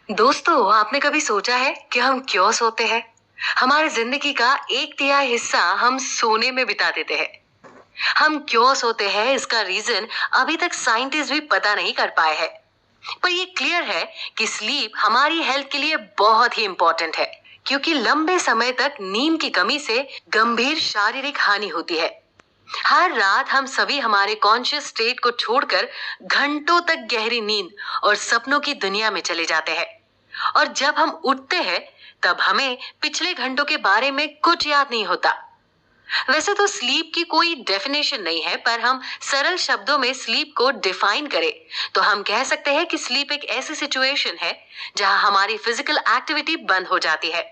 दोस्तों, आपने कभी सोचा है कि हम क्यों सोते हैं? हमारी जिंदगी का 1/3 हिस्सा हम सोने में बिता देते हैं। हम क्यों सोते हैं इसका रीजन अभी तक साइंटिस्ट भी पता नहीं कर पाए हैं। पर ये क्लियर है कि स्लीप हमारी हेल्थ के लिए बहुत ही इम्पोर्टेंट है, क्योंकि लंबे समय तक नींद की कमी से गंभीर शारीरिक हानि होती है। हर रात हम सभी हमारे कॉन्शियस स्टेट को छोड़कर घंटों तक गहरी नींद और सपनों की दुनिया में चले जाते हैं। और जब हम उठते हैं तब हमें पिछले घंटों के बारे में कुछ याद नहीं होता। वैसे तो स्लीप की कोई डेफिनेशन नहीं है, पर हम सरल शब्दों में स्लीप को डिफाइन करें तो हम कह सकते हैं कि स्लीप एक ऐसी सिचुएशन है जहां हमारी फिजिकल एक्टिविटी बंद हो जाती है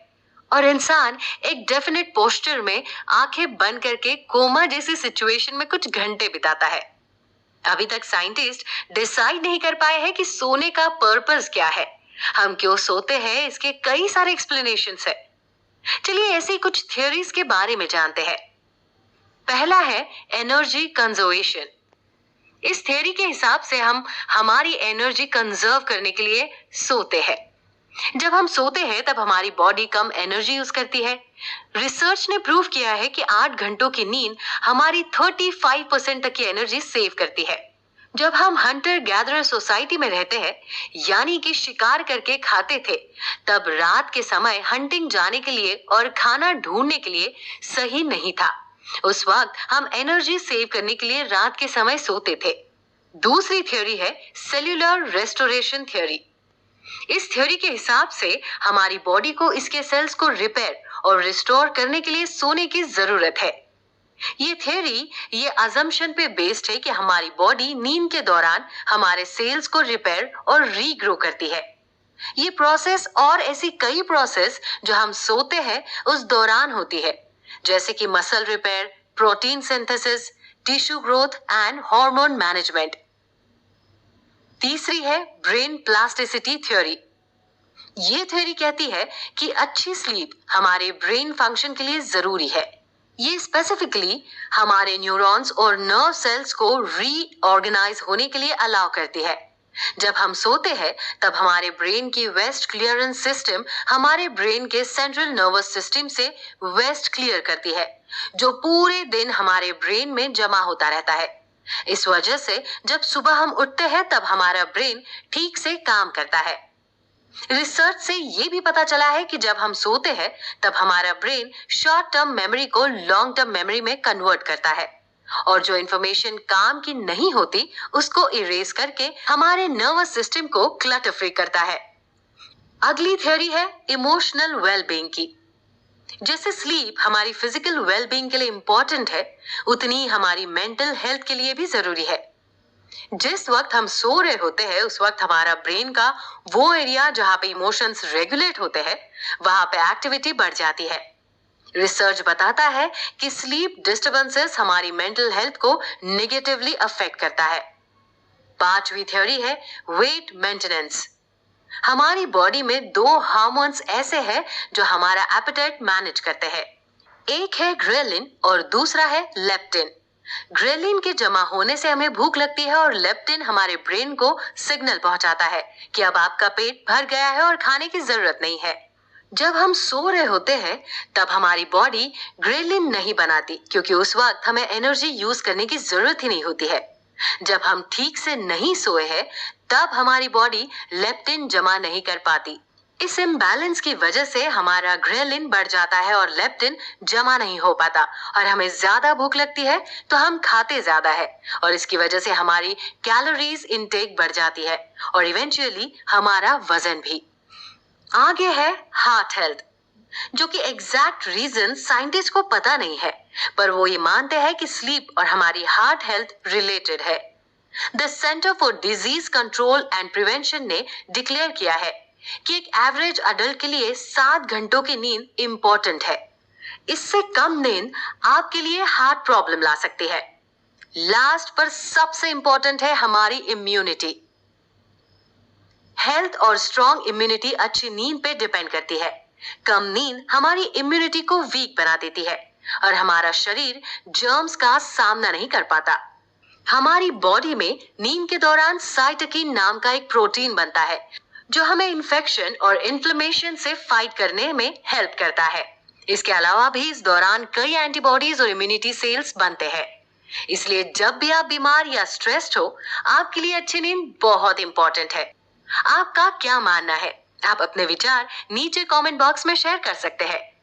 और इंसान एक डेफिनेट पोस्चर में आंखें बंद करके कोमा जैसी सिचुएशन में कुछ घंटे बिताता है। अभी तक साइंटिस्ट डिसाइड नहीं कर पाए हैं कि सोने का पर्पस क्या है। हम क्यों सोते हैं इसके कई सारे एक्सप्लेनेशंस है। चलिए ऐसी कुछ थ्योरीज के बारे में जानते हैं। पहला है एनर्जी कंजर्वेशन। इस थ्योरी के हिसाब से हम हमारी एनर्जी कंजर्व करने के लिए सोते हैं। जब हम सोते हैं तब हमारी बॉडी कम एनर्जी यूज करती है। रिसर्च ने प्रूव किया है कि 8 घंटों की नींद हमारी 35% तक की एनर्जी सेव करती है। जब हम हंटर गैदरर सोसाइटी में रहते हैं, यानी कि शिकार करके खाते थे, तब रात के समय हंटिंग जाने के लिए और खाना ढूंढने के लिए सही नहीं था। उस वक्त हम एनर्जी सेव करने के लिए रात के समय सोते थे। दूसरी थ्योरी है सेल्यूलर रेस्टोरेशन थ्योरी। इस थ्योरी के हिसाब से हमारी बॉडी को इसके सेल्स को रिपेयर और रिस्टोर करने के लिए सोने की जरूरत है। ये थ्योरी ये अजम्पशन पे बेस्ड है कि हमारी बॉडी नींद के दौरान हमारे सेल्स को रिपेयर और रीग्रो करती है। ये प्रोसेस और ऐसी कई प्रोसेस जो हम सोते हैं उस दौरान होती है, जैसे कि muscle repair, protein synthesis, tissue growth and hormone management. तीसरी है ब्रेन प्लास्टिसिटी थ्योरी। ये थ्योरी कहती है कि अच्छी स्लीप हमारे ब्रेन फंक्शन के लिए जरूरी है। ये स्पेसिफिकली हमारे न्यूरॉन्स और नर्व सेल्स को रीऑर्गेनाइज होने के लिए अलाउ करती है। जब हम सोते हैं तब हमारे ब्रेन की वेस्ट क्लियरेंस सिस्टम हमारे ब्रेन के सेंट्रल नर्वस सिस्टम से वेस्ट क्लियर करती है, जो पूरे दिन हमारे ब्रेन में जमा होता रहता है। इस वजह से जब सुबह हम उठते हैं तब हमारा ब्रेन ठीक से काम करता है। रिसर्च से ये भी पता चला है कि जब हम सोते हैं तब हमारा ब्रेन शॉर्ट टर्म मेमोरी को लॉन्ग टर्म मेमोरी में कन्वर्ट करता है और जो इंफॉर्मेशन काम की नहीं होती उसको इरेज करके हमारे नर्वस सिस्टम को क्लटर फ्री करता है। अगली थ्योरी है इमोशनल वेलबींग की। जैसे स्लीप हमारी फिजिकल वेलबींग के लिए इंपॉर्टेंट है, उतनी ही हमारी मेंटल हेल्थ के लिए भी जरूरी है। जिस वक्त हम सो रहे होते हैं उस वक्त हमारा ब्रेन का वो एरिया जहां पे इमोशंस रेगुलेट होते हैं, वहां पे एक्टिविटी बढ़ जाती है। रिसर्च बताता है कि स्लीप डिस्टर्बेंसेस हमारी मेंटल हेल्थ को नेगेटिवली अफेक्ट करता है। पांचवी थ्योरी है वेट मेंटेनेंस। हमारी बॉडी में दो हार्मोन्स ऐसे हैं जो हमारा एपेटाइट मैनेज करते हैं। एक है ग्रेलिन और दूसरा है लेप्टिन। ग्रेलिन के जमा होने से हमें भूख लगती है और लेप्टिन हमारे ब्रेन को सिग्नल पहुंचाता है कि अब आपका पेट भर गया है और खाने की जरूरत नहीं है। जब हम सो रहे होते हैं तब हमारी बॉडी ग्रेलिन नहीं बनाती, क्योंकि उस वक्त हमें एनर्जी यूज करने की जरूरत ही नहीं होती है। जब हम ठीक से नहीं सोए हैं तब हमारी बॉडी लेप्टिन जमा नहीं कर पाती। इस इम्बैलेंस की वजह से हमारा ग्रेलिन बढ़ जाता है और लेप्टिन जमा नहीं हो पाता और हमें ज्यादा भूख लगती है तो हम खाते ज्यादा है और इसकी वजह से हमारी कैलोरीज इनटेक बढ़ जाती है और इवेंचुअली हमारा वजन भी। आगे है हार्ट हेल्थ, जो कि एग्जैक्ट रीजन साइंटिस्ट को पता नहीं है, पर वो ये मानते हैं कि स्लीप और हमारी हार्ट हेल्थ रिलेटेड है। The centre for disease control and prevention ने डिक्लेयर किया है कि एक एवरेज अडल्ट के लिए 7 घंटों की नींद इंपॉर्टेंट है। इससे कम नींद आपके लिए हार्ट प्रॉब्लम ला सकती है। लास्ट पर सबसे इंपॉर्टेंट है हमारी इम्यूनिटी। हेल्थ और स्ट्रॉन्ग इम्यूनिटी अच्छी नींद पे डिपेंड करती है। कम नींद हमारी इम्यूनिटी को वीक बना देती है और हमारा शरीर जर्म्स का सामना नहीं कर पाता। हमारी बॉडी में नींद के दौरान साइटोकिन नाम का एक प्रोटीन बनता है जो हमें इन्फेक्शन और इन्फ्लेमेशन से फाइट करने में हेल्प करता है। इसके अलावा भी इस दौरान कई एंटीबॉडीज और इम्यूनिटी सेल्स बनते हैं। इसलिए जब भी आप बीमार या स्ट्रेस्ड हो, आपके लिए अच्छी नींद बहुत इंपॉर्टेंट है। आपका क्या मानना है? आप अपने विचार नीचे कमेंट बॉक्स में शेयर कर सकते हैं।